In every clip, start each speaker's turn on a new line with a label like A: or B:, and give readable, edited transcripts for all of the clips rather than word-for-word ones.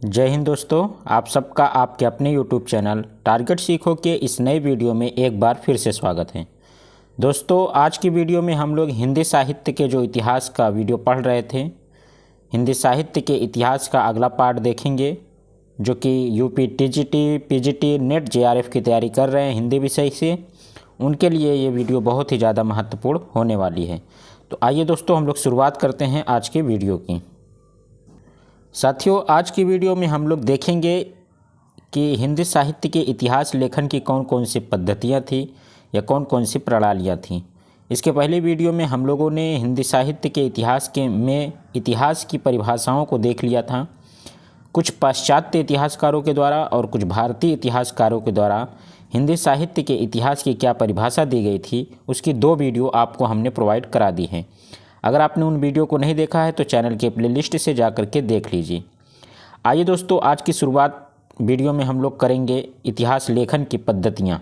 A: जय हिंद दोस्तों, आप सबका आपके अपने YouTube चैनल टारगेट सीखो के इस नए वीडियो में एक बार फिर से स्वागत है। दोस्तों, आज की वीडियो में हम लोग हिंदी साहित्य के जो इतिहास का वीडियो पढ़ रहे थे, हिंदी साहित्य के इतिहास का अगला पार्ट देखेंगे, जो कि UP TGT, PGT, net JRF की तैयारी कर रहे हैं हिंदी विषय से, उनके लिए ये वीडियो बहुत ही ज़्यादा महत्वपूर्ण होने वाली है। तो आइए दोस्तों, हम लोग शुरुआत करते हैं आज की वीडियो की। साथियों, आज की वीडियो में हम लोग देखेंगे कि हिंदी साहित्य के इतिहास लेखन की कौन कौन सी पद्धतियाँ थी या कौन कौन सी प्रणालियाँ थीं। इसके पहले वीडियो में हम लोगों ने हिंदी साहित्य के इतिहास की परिभाषाओं को देख लिया था, कुछ पाश्चात्य इतिहासकारों के द्वारा और कुछ भारतीय इतिहासकारों के द्वारा हिंदी साहित्य के इतिहास की क्या परिभाषा दी गई थी, उसकी 2 वीडियो आपको हमने प्रोवाइड करा दी हैं। अगर आपने उन वीडियो को नहीं देखा है तो चैनल के प्लेलिस्ट से जा कर के देख लीजिए। आइए दोस्तों, आज की शुरुआत वीडियो में हम लोग करेंगे इतिहास लेखन की पद्धतियाँ।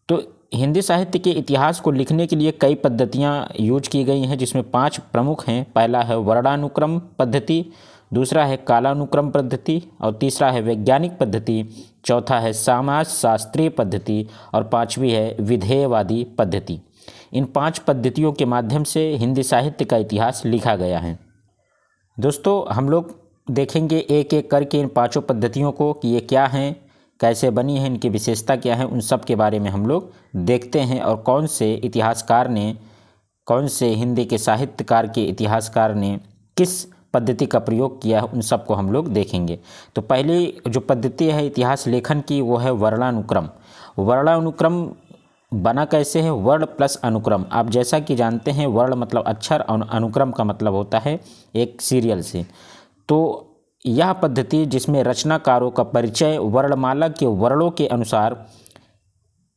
A: तो हिंदी साहित्य के इतिहास को लिखने के लिए कई पद्धतियाँ यूज की गई हैं, जिसमें 5 प्रमुख हैं। पहला है वर्णानुक्रम पद्धति, दूसरा है कालानुक्रम पद्धति और तीसरा है वैज्ञानिक पद्धति, चौथा है समाज शास्त्रीय पद्धति और 5वीं है विधेयवादी पद्धति। इन 5 पद्धतियों के माध्यम से हिंदी साहित्य का इतिहास लिखा गया है। दोस्तों, हम लोग देखेंगे एक एक करके इन 5 पद्धतियों को कि ये क्या हैं, कैसे बनी है, इनकी विशेषता क्या है, उन सब के बारे में हम लोग देखते हैं। और कौन से हिंदी के साहित्यकार के इतिहासकार ने किस पद्धति का प्रयोग किया है, उन सब को हम लोग देखेंगे। तो पहली जो पद्धति है इतिहास लेखन की, वो है वर्णानुक्रम। वर्णानुक्रम बना कैसे है? वर्ण प्लस अनुक्रम। आप जैसा कि जानते हैं, वर्ण मतलब अक्षर और अनुक्रम का मतलब होता है एक सीरियल से। तो यह पद्धति जिसमें रचनाकारों का परिचय वर्णमाला के वर्णों के अनुसार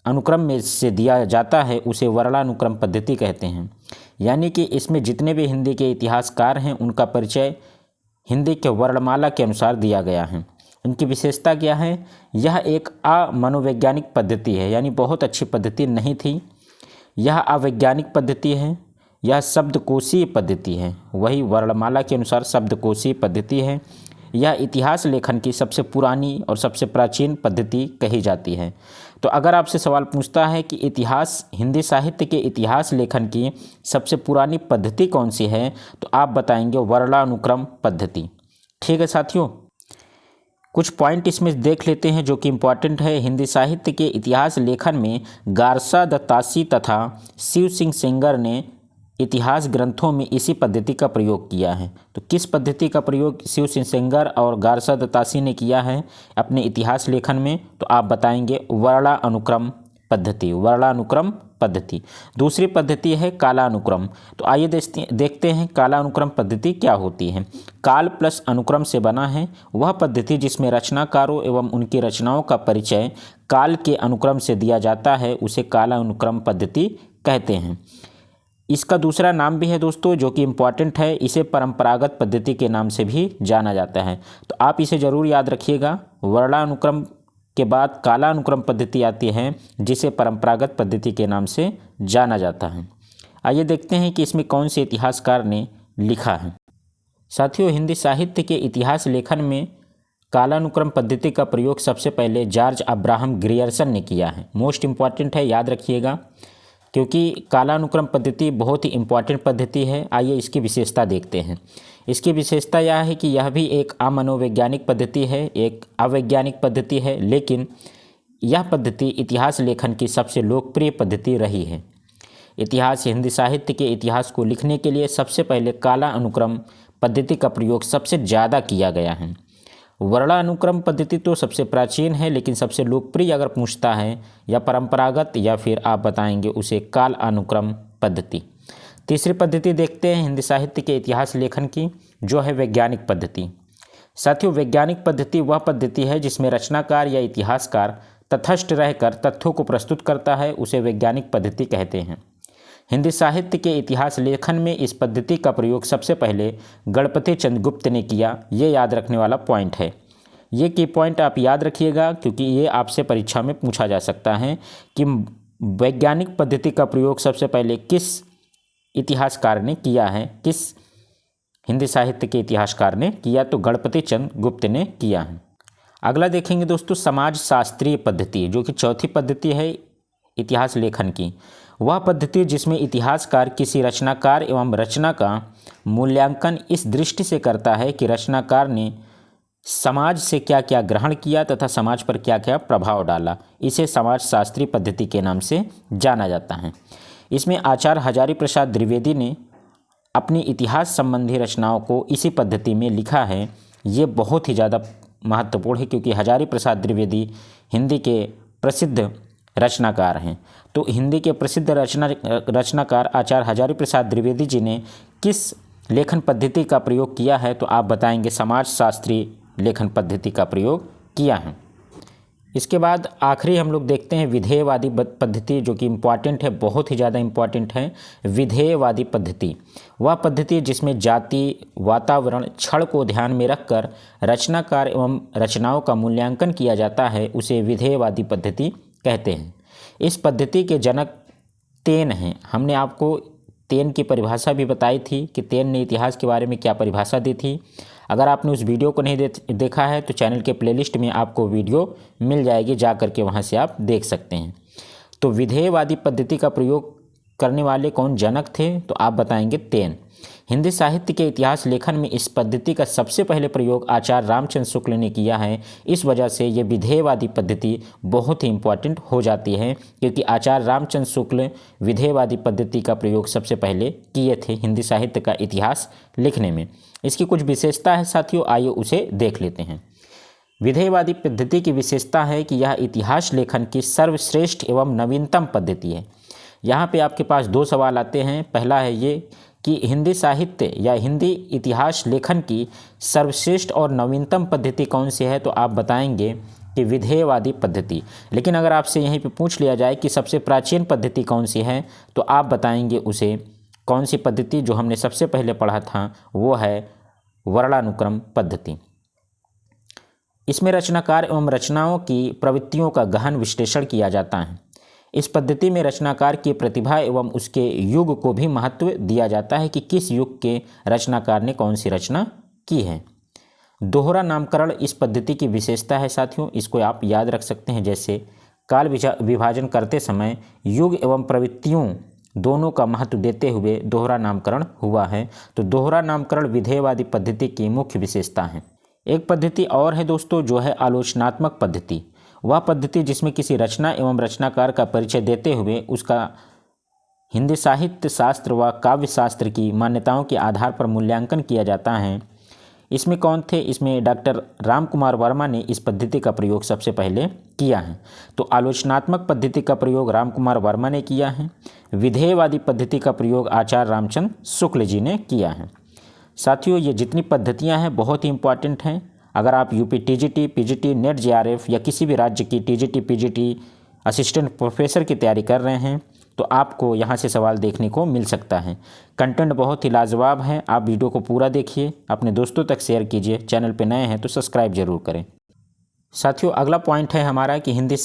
A: अनुक्रम में से दिया जाता है, उसे वर्णानुक्रम पद्धति कहते हैं। यानी कि इसमें जितने भी हिंदी के इतिहासकार हैं, उनका परिचय हिंदी के वर्णमाला के अनुसार दिया गया है। इनकी विशेषता क्या है? यह एक अमनोवैज्ञानिक पद्धति है, यानी बहुत अच्छी पद्धति नहीं थी। यह अवैज्ञानिक पद्धति है, यह शब्दकोशीय पद्धति है, वही वर्णमाला के अनुसार शब्दकोशीय पद्धति है। यह इतिहास लेखन की सबसे पुरानी और सबसे प्राचीन पद्धति कही जाती है। तो अगर आपसे सवाल पूछता है कि हिंदी साहित्य के इतिहास लेखन की सबसे पुरानी पद्धति कौन सी है, तो आप बताएंगे वर्णानुक्रम पद्धति। ठीक है साथियों, कुछ पॉइंट इसमें देख लेते हैं जो कि इम्पॉर्टेंट है। हिंदी साहित्य के इतिहास लेखन में गारसा दत्तासी तथा शिव सिंह सेंगर ने इतिहास ग्रंथों में इसी पद्धति का प्रयोग किया है। तो किस पद्धति का प्रयोग शिव सिंह सेंगर और गारसा दत्तासी ने किया है अपने इतिहास लेखन में? तो आप बताएंगे वर्णानुक्रम पद्धति, वर्णानुक्रम पद्धति। दूसरी पद्धति है कालानुक्रम। तो आइए देखते हैं कालानुक्रम पद्धति क्या होती है। काल प्लस अनुक्रम से बना है वह पद्धति जिसमें रचनाकारों एवं उनकी रचनाओं का परिचय काल के अनुक्रम से दिया जाता है, उसे कालानुक्रम पद्धति कहते हैं। इसका दूसरा नाम भी है दोस्तों, जो कि इम्पॉर्टेंट है, इसे परंपरागत पद्धति के नाम से भी जाना जाता है। तो आप इसे ज़रूर याद रखिएगा। वर्णानुक्रम के बाद कालानुक्रम पद्धति आती है, जिसे परंपरागत पद्धति के नाम से जाना जाता है। आइए देखते हैं कि इसमें कौन से इतिहासकार ने लिखा है। साथियों, हिंदी साहित्य के इतिहास लेखन में कालानुक्रम पद्धति का प्रयोग सबसे पहले जॉर्ज अब्राहम ग्रियर्सन ने किया है। मोस्ट इम्पॉर्टेंट है, याद रखिएगा, क्योंकि कालानुक्रम पद्धति बहुत ही इम्पॉर्टेंट पद्धति है। आइए इसकी विशेषता देखते हैं। इसकी विशेषता यह है कि यह भी एक अमनोवैज्ञानिक पद्धति है, एक अवैज्ञानिक पद्धति है, लेकिन यह पद्धति इतिहास लेखन की सबसे लोकप्रिय पद्धति रही है। हिंदी साहित्य के इतिहास को लिखने के लिए सबसे पहले कालानुक्रम पद्धति का प्रयोग सबसे ज़्यादा किया गया है। वर्णानुक्रम पद्धति तो सबसे प्राचीन है, लेकिन सबसे लोकप्रिय अगर पूछता है या परंपरागत, या फिर आप बताएंगे उसे कालानुक्रम पद्धति। तीसरी पद्धति देखते हैं हिंदी साहित्य के इतिहास लेखन की, जो है वैज्ञानिक पद्धति। साथियों, वैज्ञानिक पद्धति वह पद्धति है जिसमें रचनाकार या इतिहासकार तटस्थ रहकर तथ्यों को प्रस्तुत करता है, उसे वैज्ञानिक पद्धति कहते हैं। हिंदी साहित्य के इतिहास लेखन में इस पद्धति का प्रयोग सबसे पहले गणपति चंद्रगुप्त ने किया। ये याद रखने वाला पॉइंट है। ये की पॉइंट आप याद रखिएगा, क्योंकि ये आपसे परीक्षा में पूछा जा सकता है कि वैज्ञानिक पद्धति का प्रयोग सबसे पहले किस इतिहासकार ने किया है, किस हिंदी साहित्य के इतिहासकार ने किया? तो गणपति चंद्र गुप्त ने किया है। अगला देखेंगे दोस्तों समाज शास्त्रीय पद्धति, जो कि चौथी पद्धति है इतिहास लेखन की। वह पद्धति जिसमें इतिहासकार किसी रचनाकार एवं रचना का मूल्यांकन इस दृष्टि से करता है कि रचनाकार ने समाज से क्या क्या ग्रहण किया तथा समाज पर क्या क्या प्रभाव डाला। इसे समाज शास्त्रीय पद्धति के नाम से जाना जाता है। इसमें आचार्य हजारी प्रसाद द्विवेदी ने अपनी इतिहास संबंधी रचनाओं को इसी पद्धति में लिखा है। ये बहुत ही ज़्यादा महत्वपूर्ण है क्योंकि हजारी प्रसाद द्विवेदी हिंदी के प्रसिद्ध रचनाकार हैं। तो हिंदी के प्रसिद्ध रचनाकार आचार्य हजारी प्रसाद द्विवेदी जी ने किस लेखन पद्धति का प्रयोग किया है? तो आप बताएंगे समाज शास्त्रीय लेखन पद्धति का प्रयोग किया है। इसके बाद आखिरी हम लोग देखते हैं विधेयवादी पद्धति, जो कि इम्पॉर्टेंट है, बहुत ही ज़्यादा इम्पॉर्टेंट है। विधेयवादी पद्धति वह पद्धति जिसमें जाति, वातावरण, क्षण को ध्यान में रखकर रचनाकार एवं रचनाओं का मूल्यांकन किया जाता है, उसे विधेयवादी पद्धति कहते हैं। इस पद्धति के जनक तेन हैं। हमने आपको तेन की परिभाषा भी बताई थी कि तेन ने इतिहास के बारे में क्या परिभाषा दी थी। अगर आपने उस वीडियो को नहीं देखा है तो चैनल के प्लेलिस्ट में आपको वीडियो मिल जाएगी, जा करके वहाँ से आप देख सकते हैं। तो विधेयवादी पद्धति का प्रयोग करने वाले कौन जनक थे? तो आप बताएंगे तेन। हिंदी साहित्य के इतिहास लेखन में इस पद्धति का सबसे पहले प्रयोग आचार्य रामचंद्र शुक्ल ने किया है। इस वजह से ये विधेयवादी पद्धति बहुत ही इम्पॉर्टेंट हो जाती है क्योंकि आचार्य रामचंद्र शुक्ल विधेयवादी पद्धति का प्रयोग सबसे पहले किए थे हिंदी साहित्य का इतिहास लिखने में। इसकी कुछ विशेषता है साथियों, आइए उसे देख लेते हैं। विधेयवादी पद्धति की विशेषता है कि यह इतिहास लेखन की सर्वश्रेष्ठ एवं नवीनतम पद्धति है। यहाँ पे आपके पास दो सवाल आते हैं। पहला है ये कि हिंदी साहित्य या हिंदी इतिहास लेखन की सर्वश्रेष्ठ और नवीनतम पद्धति कौन सी है? तो आप बताएंगे कि विधेयवादी पद्धति। लेकिन अगर आपसे यहीं पे पूछ लिया जाए कि सबसे प्राचीन पद्धति कौन सी है, तो आप बताएंगे उसे कौन सी पद्धति जो हमने सबसे पहले पढ़ा था, वो है वर्णानुक्रम पद्धति। इसमें रचनाकार एवं रचनाओं की प्रवृत्तियों का गहन विश्लेषण किया जाता है। इस पद्धति में रचनाकार की प्रतिभा एवं उसके युग को भी महत्व दिया जाता है कि किस युग के रचनाकार ने कौन सी रचना की है। दोहरा नामकरण इस पद्धति की विशेषता है साथियों, इसको आप याद रख सकते हैं। जैसे काल विभाजन करते समय युग एवं प्रवृत्तियों दोनों का महत्व देते हुए दोहरा नामकरण हुआ है। तो दोहरा नामकरण विधेयवादी पद्धति की मुख्य विशेषता है। एक पद्धति और है दोस्तों, जो है आलोचनात्मक पद्धति। वह पद्धति जिसमें किसी रचना एवं रचनाकार का परिचय देते हुए उसका हिंदी साहित्य शास्त्र व काव्य शास्त्र की मान्यताओं के आधार पर मूल्यांकन किया जाता है। इसमें कौन थे? इसमें डॉक्टर राम कुमार वर्मा ने इस पद्धति का प्रयोग सबसे पहले किया है। तो आलोचनात्मक पद्धति का प्रयोग राम कुमार वर्मा ने किया है। विधेयवादी पद्धति का प्रयोग आचार्य रामचंद्र शुक्ल जी ने किया है। साथियों, ये जितनी पद्धतियाँ हैं बहुत ही इम्पॉर्टेंट हैं। अगर आप UP TGT, PGT, net JRF या किसी भी राज्य की टीजीटी, पीजीटी असिस्टेंट प्रोफेसर की तैयारी कर रहे हैं तो आपको यहाँ से सवाल देखने को मिल सकता है। कंटेंट बहुत ही लाजवाब है। आप वीडियो को पूरा देखिए, अपने दोस्तों तक शेयर कीजिए। चैनल पे नए हैं तो सब्सक्राइब जरूर करें। साथियों, अगला पॉइंट है हमारा कि हिंदी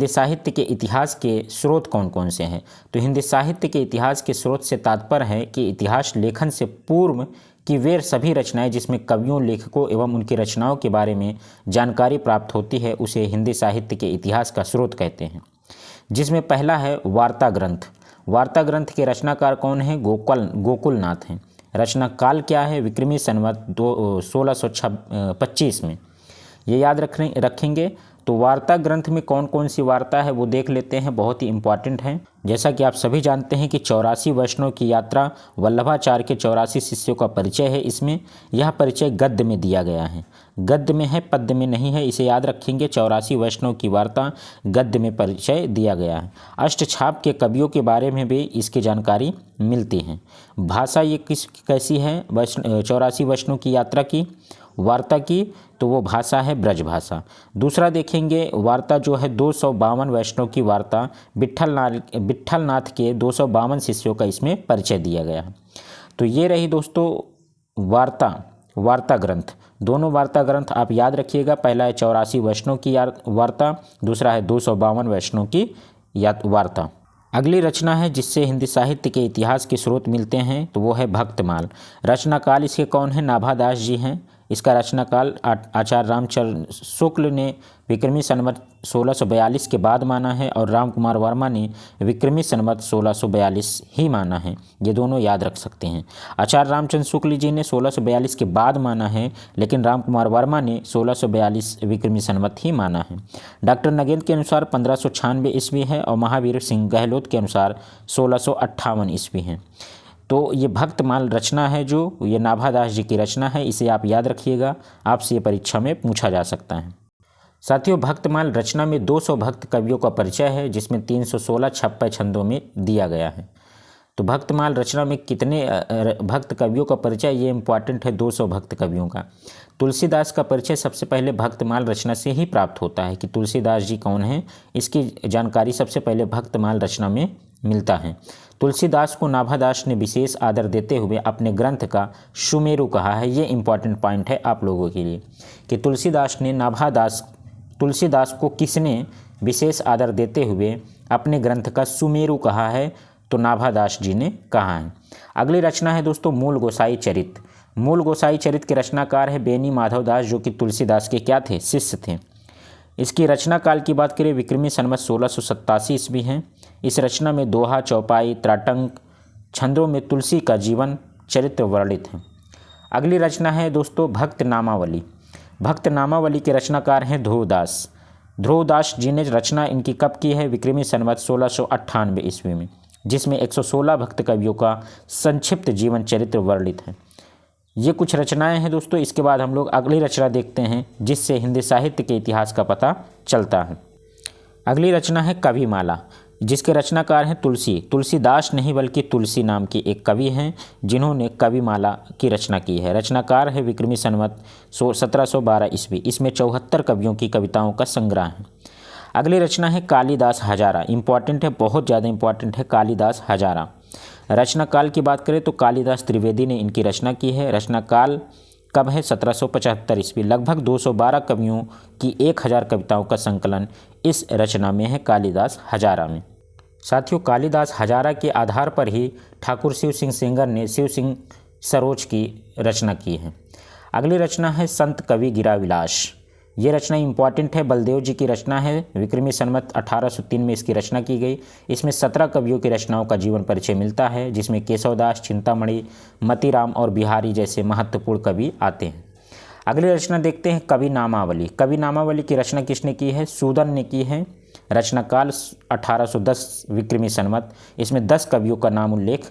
A: साहित्य के इतिहास के स्रोत कौन कौन से हैं। तो हिंदी साहित्य के इतिहास के स्रोत से तात्पर्य है कि इतिहास लेखन से पूर्व की वे सभी रचनाएं जिसमें कवियों, लेखकों एवं उनकी रचनाओं के बारे में जानकारी प्राप्त होती है, उसे हिंदी साहित्य के इतिहास का स्रोत कहते हैं। जिसमें पहला है वार्ता ग्रंथ। वार्ता ग्रंथ के रचनाकार कौन है? गोकुलनाथ हैं। रचना काल क्या है? विक्रमी संवत 1625 में। ये याद रखेंगे। तो वार्ता ग्रंथ में कौन कौन सी वार्ता है वो देख लेते हैं, बहुत ही इंपॉर्टेंट है। जैसा कि आप सभी जानते हैं कि 84 वैष्णव की यात्रा, वल्लभाचार्य के 84 शिष्यों का परिचय है। इसमें यह परिचय गद्य में दिया गया है, गद्य में है, पद्य में नहीं है। इसे याद रखेंगे। 84 वैष्णव की वार्ता गद्य में परिचय दिया गया है। अष्टछाप के कवियों के बारे में भी इसकी जानकारी मिलती है। भाषा ये कैसी है? 84 वैष्णव की यात्रा की वार्ता की, तो वो भाषा है ब्रज भाषा। दूसरा देखेंगे, वार्ता जो है 252 वैष्णव की वार्ता, विट्ठलनाथ के 252 शिष्यों का इसमें परिचय दिया गया है। तो ये रही दोस्तों वार्ता ग्रंथ। दोनों वार्ता ग्रंथ आप याद रखिएगा। पहला है 84 वैष्णव की वार्ता, दूसरा है 252 वैष्णव की वार्ता। अगली रचना है जिससे हिंदी साहित्य के इतिहास के स्रोत मिलते हैं, तो वो है भक्तमाल। रचनाकाल इसके कौन है? नाभादास जी हैं। इसका रचनाकाल आचार्य रामचंद्र शुक्ल ने विक्रमी संवत 1642 के बाद माना है और राम कुमार वर्मा ने विक्रमी संवत 1642 ही माना है। ये दोनों याद रख सकते हैं। आचार्य रामचंद्र शुक्ल जी ने 1642 के बाद माना है, लेकिन राम कुमार वर्मा ने 1642 विक्रमी संवत ही माना है। डॉक्टर नगेंद्र के अनुसार 1596 ईस्वी है और महावीर सिंह गहलोत के अनुसार 1658 ईस्वी है। तो ये भक्तमाल रचना है जो ये नाभादास जी की रचना है, इसे आप याद रखिएगा, आपसे ये परीक्षा में पूछा जा सकता है। साथियों, भक्तमाल रचना में 200 भक्त कवियों का परिचय है, जिसमें 316 छप्पय छंदों में दिया गया है। तो भक्तमाल रचना में कितने भक्त कवियों का परिचय, ये इंपॉर्टेंट है, 200 भक्त कवियों का। तुलसीदास का परिचय सबसे पहले भक्तमाल रचना से ही प्राप्त होता है कि तुलसीदास जी कौन हैं, इसकी जानकारी सबसे पहले भक्तमाल रचना में मिलता है। तुलसीदास को नाभादास ने विशेष आदर देते हुए अपने ग्रंथ का सुमेरु कहा है। ये इंपॉर्टेंट पॉइंट है आप लोगों के लिए कि तुलसीदास को किसने विशेष आदर देते हुए अपने ग्रंथ का सुमेरु कहा है? तो नाभादास जी ने कहा है। अगली रचना है दोस्तों मूल गोसाई चरित। मूल गोसाई चरित के रचनाकार है बेनी माधवदास, जो कि तुलसीदास के क्या थे? शिष्य थे। इसकी रचना काल की बात करें विक्रमी संवत 1687 ईस्वी है। इस रचना में दोहा, चौपाई, त्राटंक छंदों में तुलसी का जीवन चरित्र वर्णित है। अगली रचना है दोस्तों भक्त नामावली। भक्त नामावली के रचनाकार हैं ध्रुवदास। ध्रुवदास जी ने रचना इनकी कब की है? विक्रमी संवत 1698 ईस्वी में, जिसमें 116 भक्त कवियों का संक्षिप्त जीवन चरित्र वर्णित है। ये कुछ रचनाएं हैं दोस्तों। इसके बाद हम लोग अगली रचना देखते हैं जिससे हिंदी साहित्य के इतिहास का पता चलता है। अगली रचना है कविमाला, जिसके रचनाकार हैं तुलसीदास नहीं बल्कि तुलसी नाम के एक कवि हैं जिन्होंने कविमाला की रचना की है। रचनाकार है विक्रमी संवत 1712 ईस्वी। इसमें 74 कवियों की कविताओं का संग्रह है। अगली रचना है कालिदास हजारा। इंपॉर्टेंट है, बहुत ज़्यादा इंपॉर्टेंट है कालिदास हजारा। रचना काल की बात करें तो कालिदास त्रिवेदी ने इनकी रचना की है। रचना काल कब है? 1775 ईस्वी। लगभग 212 कवियों की 1000 कविताओं का संकलन इस रचना में है कालिदास हजारा में। साथियों, कालिदास हजारा के आधार पर ही ठाकुर शिव सिंह सेंगर ने शिव सिंह सरोज की रचना की है। अगली रचना है संत कवि गिराविलास। ये रचना इंपॉर्टेंट है, बलदेव जी की रचना है। विक्रमी संवत 1803 में इसकी रचना की गई। इसमें 17 कवियों की रचनाओं का जीवन परिचय मिलता है, जिसमें केशवदास, चिंतामणि, मतीराम और बिहारी जैसे महत्वपूर्ण कवि आते हैं। अगली रचना देखते हैं कवि नामावली। कवि नामावली की रचना किसने की है? सूदन ने की है। रचनाकाल 1810 विक्रमी संवत। इसमें 10 कवियों का नाम उल्लेख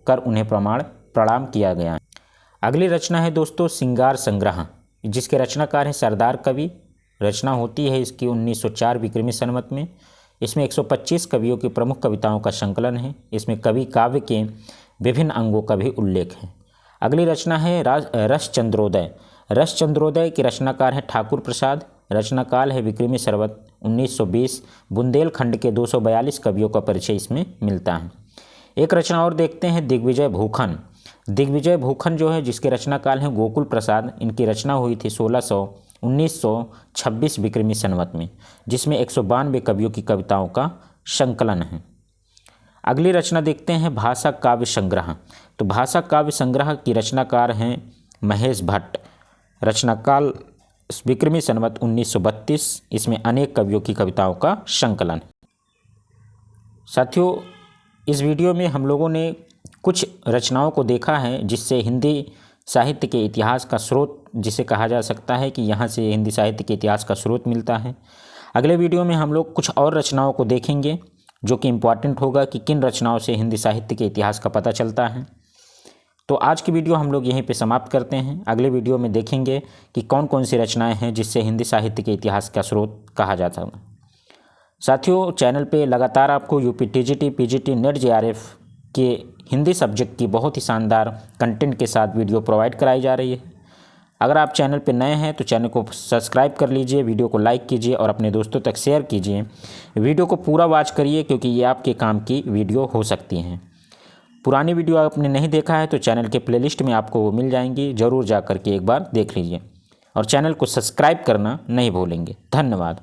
A: कर उन्हें प्रणाम किया गया है। अगली रचना है दोस्तों सिंगार संग्रह, जिसके रचनाकार हैं सरदार कवि। रचना होती है इसकी 1904 विक्रमी संवत में। इसमें 125 कवियों की प्रमुख कविताओं का संकलन है। इसमें कवि काव्य के विभिन्न अंगों का भी उल्लेख है। अगली रचना है रसचंद्रोदय। रसचंद्रोदय के रचनाकार हैं ठाकुर प्रसाद। रचनाकाल है विक्रमी संवत 1920। बुंदेलखंड के 242 कवियों का परिचय इसमें मिलता है। एक रचना और देखते हैं दिग्विजय भूखन। दिग्विजय भूखन जो है, जिसके रचनाकाल हैं गोकुल प्रसाद। इनकी रचना हुई थी 1926 विक्रमी संवत में, जिसमें 192 कवियों की कविताओं का संकलन है। अगली रचना देखते हैं भाषा काव्य संग्रह। तो भाषा काव्य संग्रह की रचनाकार हैं महेश भट्ट। रचनाकाल विक्रमी संवत 1932। इसमें अनेक कवियों की कविताओं का संकलन है। साथियों, इस वीडियो में हम लोगों ने कुछ रचनाओं को देखा है जिससे हिंदी साहित्य के इतिहास का स्रोत, जिसे कहा जा सकता है कि यहाँ से हिंदी साहित्य के इतिहास का स्रोत मिलता है। अगले वीडियो में हम लोग कुछ और रचनाओं को देखेंगे जो कि इम्पॉर्टेंट होगा कि किन रचनाओं से हिंदी साहित्य के इतिहास का पता चलता है। तो आज की वीडियो हम लोग यहीं पे समाप्त करते हैं। अगले वीडियो में देखेंगे कि कौन कौन सी रचनाएं हैं जिससे हिंदी साहित्य के इतिहास का स्रोत कहा जाता है। साथियों, चैनल पे लगातार आपको UP TGT, PGT, net JRF के हिंदी सब्जेक्ट की बहुत ही शानदार कंटेंट के साथ वीडियो प्रोवाइड कराई जा रही है। अगर आप चैनल पे नए हैं तो चैनल को सब्सक्राइब कर लीजिए, वीडियो को लाइक कीजिए और अपने दोस्तों तक शेयर कीजिए। वीडियो को पूरा वॉच करिए क्योंकि ये आपके काम की वीडियो हो सकती हैं। पुरानी वीडियो आपने नहीं देखा है तो चैनल के प्लेलिस्ट में आपको वो मिल जाएंगी, ज़रूर जा कर के एक बार देख लीजिए और चैनल को सब्सक्राइब करना नहीं भूलेंगे। धन्यवाद।